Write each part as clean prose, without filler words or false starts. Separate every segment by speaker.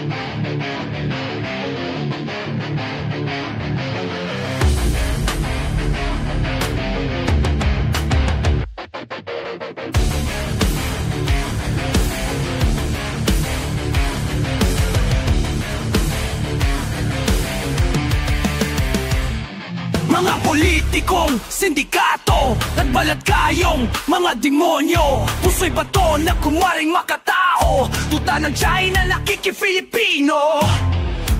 Speaker 1: Mga politikong sindikato, nagbalat kayong mga demonyo. Puso'y bato na kunwaring makatao, tuta ng China nakiki-Filipino.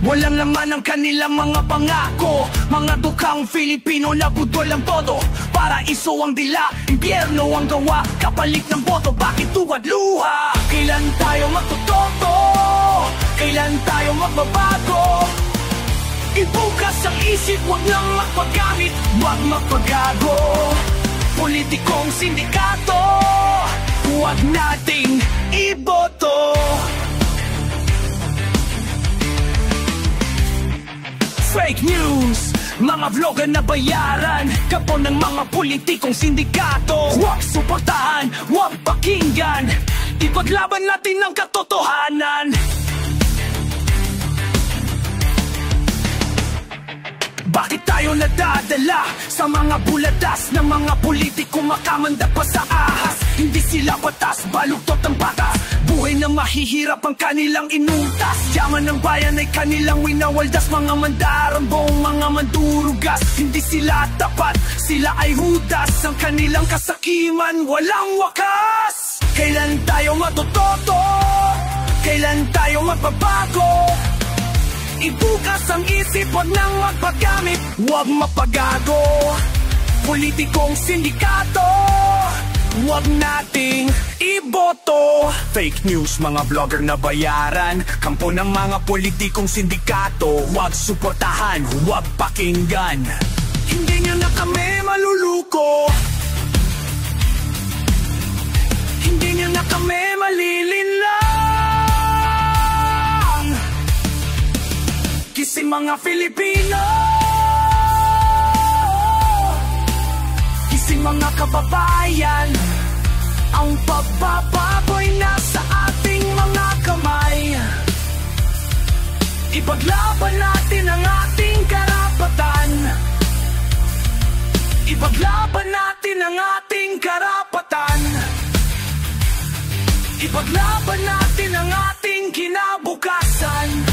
Speaker 1: Walang laman ang kanilang mga pangako, mga dukhang Filipino na budol ang todo. Para iso ang dila, impyerno ang gawa, kapalit ng boto. Bakit tuwad luha? Kailan tayo matutoto? Kailan tayo magbabago? Ibukas ang isip, huwag nang magpagamit, huwag magpagago. Politikong sindikato, huwag nating iboto. Fake news, mga vlogger na bayaran, kapon ng mga politikong sindikato. Huwag suportahan, huwag pakinggan, ipaglaban natin ang katotohanan. Bakit tayo nadadala sa mga buladas ng mga politikong makamanda pa sa ahas? Hindi sila batas, baluktot ang batas, buhay na mahihirap ang kanilang inutas. Yaman ng bayan ay kanilang winawaldas, mga mandarambong, mga mandurugas. Hindi sila tapat, sila ay hudas, ang kanilang kasakiman walang wakas. Kailan tayo matutoto? Kailan tayo magbabago? Ibukas ang isip, huwag nang magpagamit, huwag mapagago. Politikong sindikato, huwag nating iboto. Fake news, mga vlogger na bayaran, kampo ng mga politikong sindikato. Huwag suportahan, huwag pakinggan, hindi nyo na kami maluluko. Hindi nyo na kami malilinlang. Gising mga Filipino, gising mga kababayan, ang pagbabago'y nasa ating mga kamay. Ipaglaban natin ang ating karapatan. Ipaglaban natin ang ating karapatan. Ipaglaban natin ang ating kinabukasan.